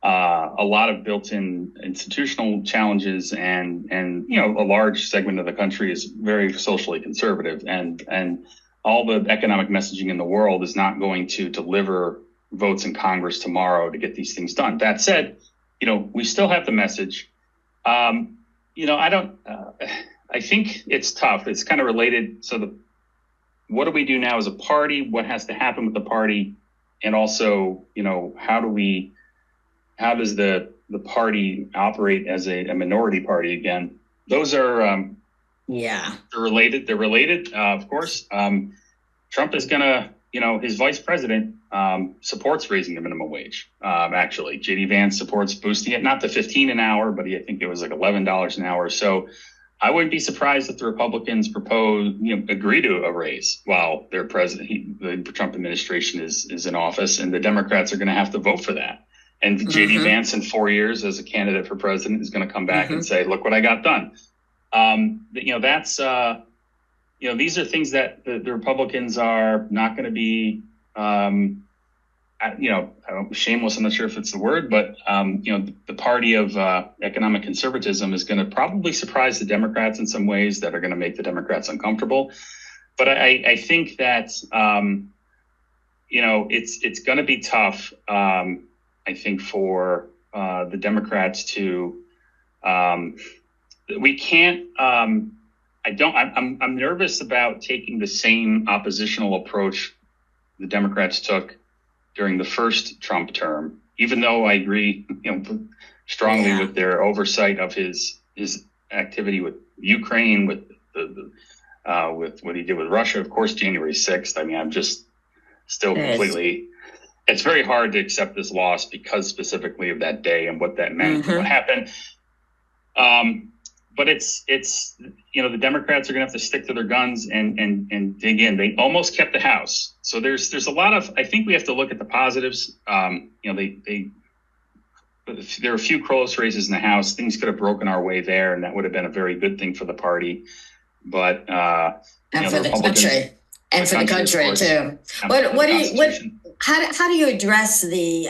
A lot of built-in institutional challenges, and a large segment of the country is very socially conservative, and all the economic messaging in the world is not going to deliver votes in Congress tomorrow to get these things done. That said, we still have the message. I think it's tough. It's kind of related. So what do we do now as a party? What has to happen with the party? And also, how does the party operate as a minority party again? Those are, they're related. They're related, of course. Trump is going to, his vice president supports raising the minimum wage. Actually, J.D. Vance supports boosting it, not to $15 an hour, but I think it was like $11 an hour. So I wouldn't be surprised if the Republicans agree to a raise while their president, the Trump administration is in office, and the Democrats are going to have to vote for that. And J.D. Vance in 4 years as a candidate for president is going to come back and say, look what I got done. These are things that the Republicans are not going to be, shameless. I'm not sure if it's the word, but, the party of economic conservatism is going to probably surprise the Democrats in some ways that are going to make the Democrats uncomfortable. But I think that, it's going to be tough. I think for the Democrats to, we can't. I'm nervous about taking the same oppositional approach the Democrats took during the first Trump term, even though I agree, strongly with their oversight of his activity with Ukraine, with with what he did with Russia, of course, January 6th. I'm just still completely. It's very hard to accept this loss because specifically of that day and what that meant, and what happened. But it's the Democrats are going to have to stick to their guns and dig in. They almost kept the House, so there's a lot of. I think we have to look at the positives. There are a few close races in the House. Things could have broken our way there, and that would have been a very good thing for the party. But and for the country. And for the country too. how do you address the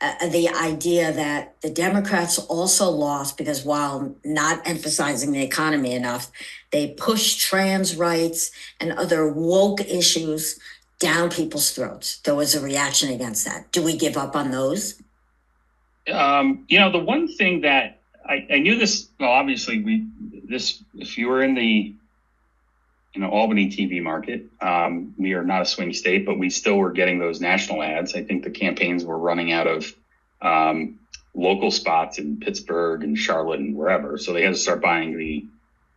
idea that the Democrats also lost because while not emphasizing the economy enough, they pushed trans rights and other woke issues down people's throats? There was a reaction against that. Do we give up on those? The one thing that I knew this, well, obviously if you were in the, Albany TV market, we are not a swing state, but we still were getting those national ads. I think the campaigns were running out of local spots in Pittsburgh and Charlotte and wherever. So they had to start buying the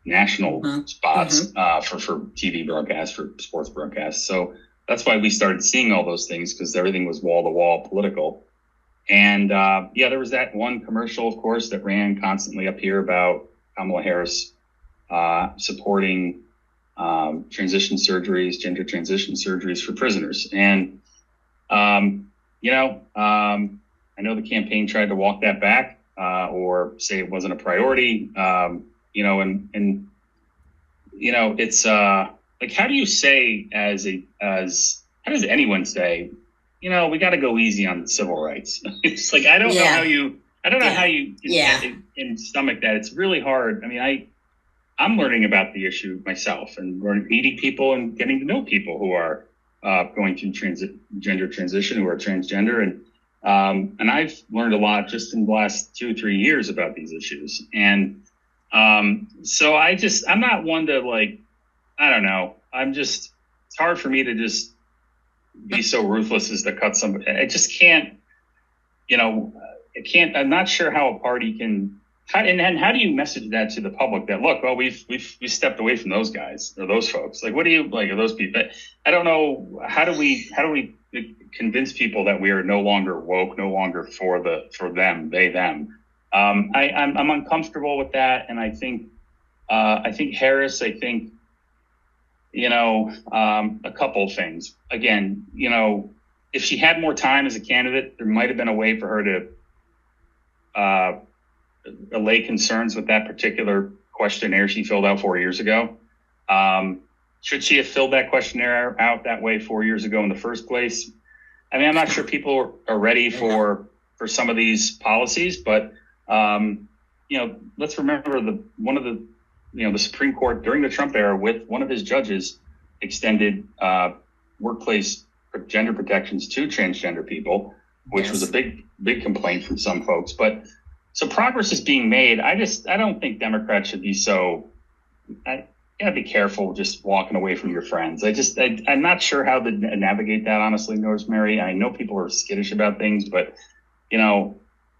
national spots for TV broadcasts, for sports broadcasts. So that's why we started seeing all those things, because everything was wall to wall political. And there was that one commercial, of course, that ran constantly up here about Kamala Harris supporting transition surgeries, gender transition surgeries for prisoners. And, I know the campaign tried to walk that back or say it wasn't a priority, it's like, how do you say how does anyone say, we got to go easy on civil rights? It's like, I don't know how you can stomach that. It's really hard. I mean, I'm learning about the issue myself and meeting people and getting to know people who are going through gender transition, who are transgender. And I've learned a lot just in the last 2-3 years about these issues. And so I'm not one to I don't know. It's hard for me to just be so ruthless as to cut somebody. I just can't, I'm not sure how a party can. And how do you message that to the public that, look, well, we stepped away from those guys or those folks? Like, what do you are those people? I don't know. How do we convince people that we are no longer woke, no longer for them, they, them? I'm uncomfortable with that. And I think Harris, a couple of things. Again, if she had more time as a candidate, there might have been a way for her to allay concerns with that particular questionnaire she filled out 4 years ago. Should she have filled that questionnaire out that way 4 years ago in the first place? I mean, I'm not sure people are ready for some of these policies, but let's remember the Supreme Court during the Trump era, with one of his judges, extended workplace gender protections to transgender people, which was a big complaint from some folks. But so progress is being made. I don't think Democrats should be so. I gotta be careful just walking away from your friends. I'm not sure how to navigate that, honestly, Rosemary. I know people are skittish about things, but we're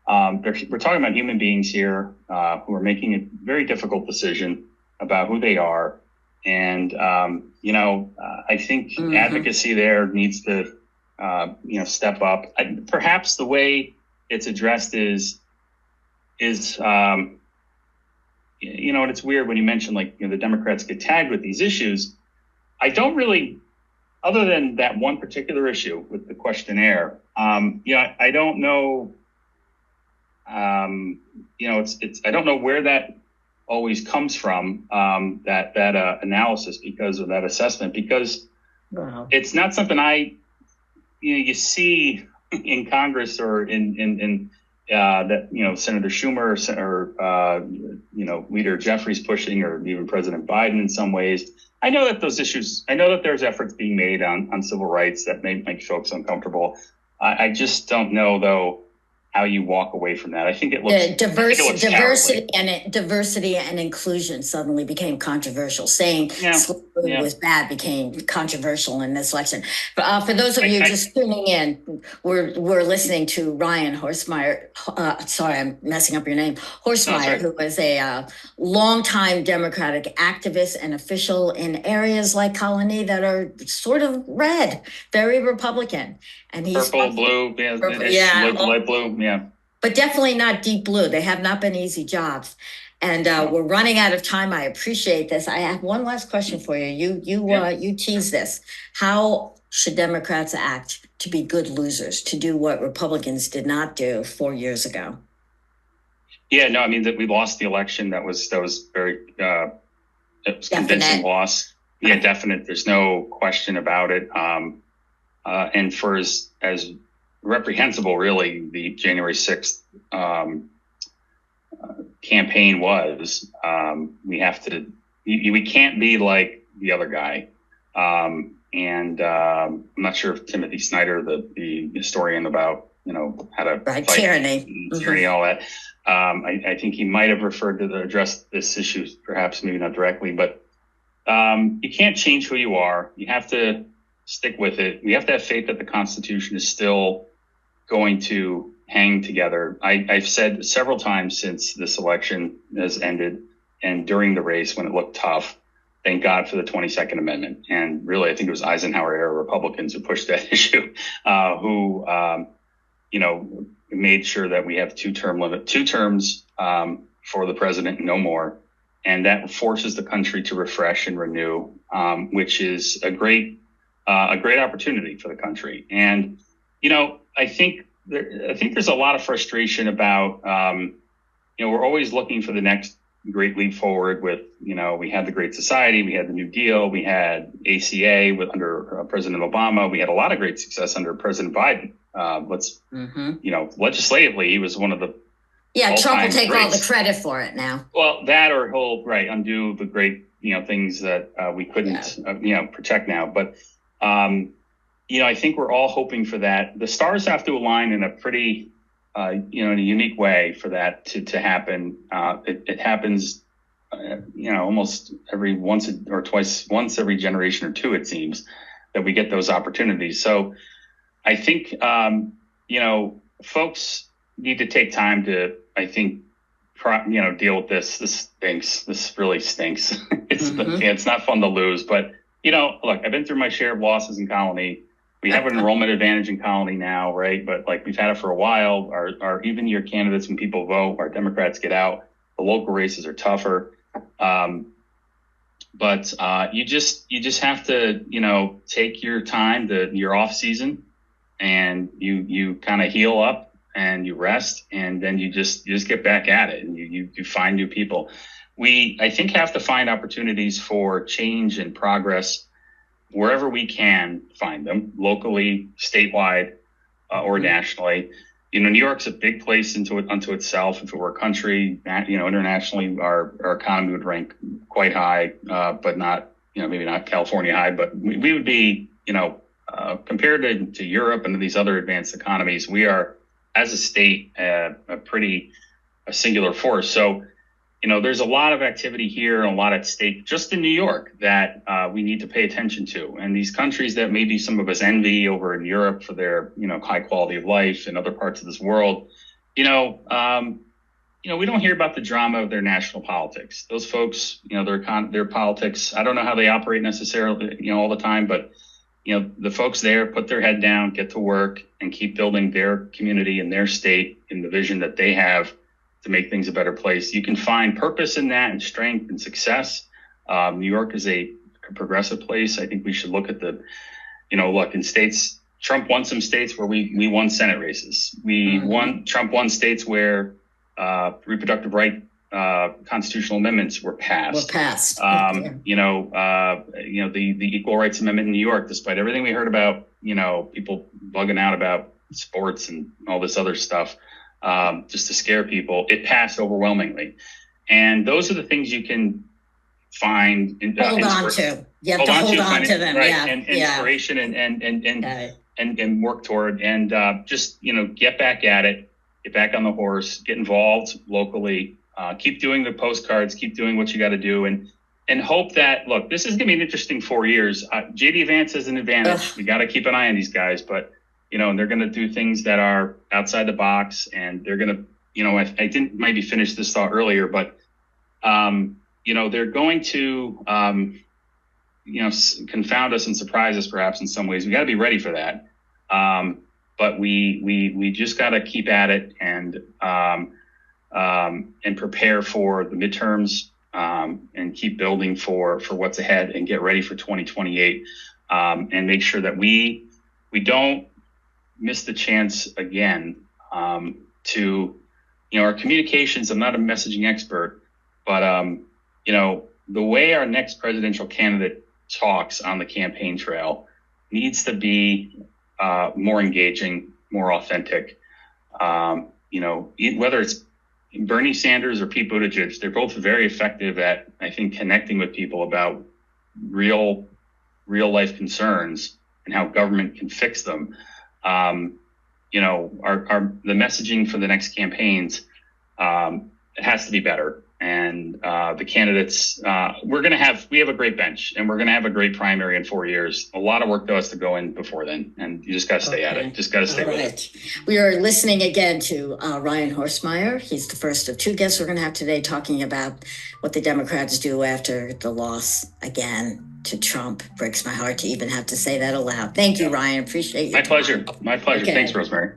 talking about human beings here who are making a very difficult decision about who they are. And, I think advocacy there needs to, step up. Perhaps the way it's addressed is and it's weird when you mention the Democrats get tagged with these issues. I don't really, other than that one particular issue with the questionnaire, I don't know, I don't know where that always comes from, that analysis, because of that assessment, because it's not something you see in Congress or in that Senator Schumer or Leader Jeffries pushing, or even President Biden in some ways. I know that there's efforts being made on civil rights that may make folks uncomfortable. I just don't know though how you walk away from that. I think it looks diversity and inclusion suddenly became controversial. Saying slavery was bad became controversial in this election. For those of you just tuning in, we're listening to Ryan Horstmyer. Sorry, I'm messing up your name. Horstmyer, who was a longtime Democratic activist and official in areas like Colony that are sort of red, very Republican. And he's purple, blue, light blue, but definitely not deep blue. They have not been easy jobs, and we're running out of time. I appreciate this. I have one last question for you. You tease this. How should Democrats act to be good losers, to do what Republicans did not do 4 years ago? Yeah, no, I mean that we lost the election. That was very convincing loss. Yeah, definite. There's no question about it. and for as reprehensible, really, the January 6th campaign was, we can't be like the other guy. And I'm not sure if Timothy Snyder, the historian about, how to fight tyranny, all that. I think he might have referred to address this issue, perhaps maybe not directly, but you can't change who you are. You have to stick with it. We have to have faith that the Constitution is still going to hang together. I've said several times since this election has ended and during the race when it looked tough, thank God for the 22nd Amendment. And really, I think it was Eisenhower era Republicans who pushed that issue, who made sure that we have 2 terms for the president, no more. And that forces the country to refresh and renew, which is a great opportunity for the country. And, I think there's a lot of frustration about, we're always looking for the next great leap forward with, we had the Great Society, we had the New Deal, we had ACA under President Obama. We had a lot of great success under President Biden. Legislatively, he was one of the Trump will take greats. all the credit for it now. Well, that or he'll undo the great things that we couldn't protect now. But I think we're all hoping for that. The stars have to align in a pretty in a unique way for that to happen. It happens almost once every generation or two, it seems, that we get those opportunities. So I think folks need to take time to, I think, deal with this. This stinks. This really stinks. It's not fun to lose, but look, I've been through my share of losses in Colony. We have an enrollment advantage in Colony now, right? But we've had it for a while. Our even year candidates, when people vote, our Democrats get out. The local races are tougher. But you just have to, take your time, your off season, and you kind of heal up and you rest, and then you just get back at it, and you find new people. We, I think, have to find opportunities for change and progress wherever we can find them, locally, statewide, or nationally. New York's a big place unto itself. If it were a country, internationally, our economy would rank quite high, but not, maybe not California high, but we would be, compared to Europe and to these other advanced economies, we are, as a state, a singular force. So, there's a lot of activity here and a lot at stake just in New York that we need to pay attention to. And these countries that maybe some of us envy over in Europe for their, high quality of life and other parts of this world, we don't hear about the drama of their national politics. Those folks, their politics, I don't know how they operate necessarily, all the time, but, the folks there put their head down, get to work, and keep building their community and their state in the vision that they have to make things a better place. You can find purpose in that and strength and success. New York is a progressive place. I think we should look at in states, Trump won some states where we won Senate races. Trump won states where reproductive right constitutional amendments were passed. The Equal Rights Amendment in New York, despite everything we heard about, people bugging out about sports and all this other stuff, just to scare people, it passed overwhelmingly. And those are the things you can find. Hold on to. You have to hold on to them. Right? Yeah. And inspiration and work toward, and just, get back at it, get back on the horse, get involved locally, keep doing the postcards, keep doing what you got to do, and hope that, look, this is going to be an interesting 4 years. JD Vance has an advantage. We got to keep an eye on these guys, but and they're going to do things that are outside the box, and they're going to, I didn't maybe finish this thought earlier, but, they're going to, confound us and surprise us perhaps in some ways. We got to be ready for that. But we just got to keep at it and prepare for the midterms, and keep building for what's ahead and get ready for 2028, and make sure that we don't miss the chance again to, our communications. I'm not a messaging expert, but, the way our next presidential candidate talks on the campaign trail, needs to be more engaging, more authentic. Whether it's Bernie Sanders or Pete Buttigieg, they're both very effective at, I think, connecting with people about real life concerns and how government can fix them. The messaging for the next campaigns, it has to be better. And the candidates, we have a great bench, and we're going to have a great primary in 4 years. A lot of work though has to go in before then, and you just got to stay at it. Just got to stay with it. We are listening again to Ryan Horstmyer. He's the first of two guests we're going to have today talking about what the Democrats do after the loss again to Trump. Breaks my heart to even have to say that aloud. Thank you, Ryan. Appreciate you. My pleasure. My pleasure. Okay. Thanks, Rosemary.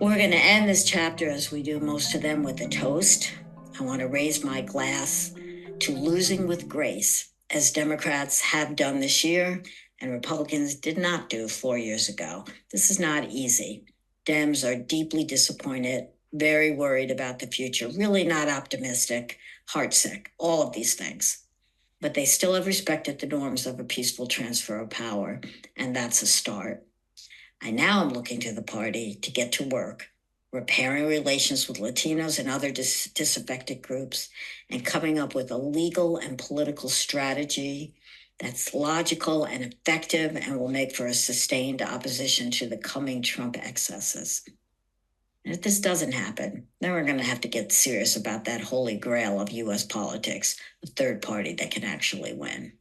We're going to end this chapter, as we do most of them, with a toast. I want to raise my glass to losing with grace, as Democrats have done this year and Republicans did not do 4 years ago. This is not easy. Dems are deeply disappointed, very worried about the future, really not optimistic, heartsick, all of these things. But they still have respected the norms of a peaceful transfer of power, and that's a start. I now am looking to the party to get to work, repairing relations with Latinos and other disaffected groups, and coming up with a legal and political strategy that's logical and effective and will make for a sustained opposition to the coming Trump excesses. And if this doesn't happen, then we're going to have to get serious about that holy grail of U.S. politics, a third party that can actually win.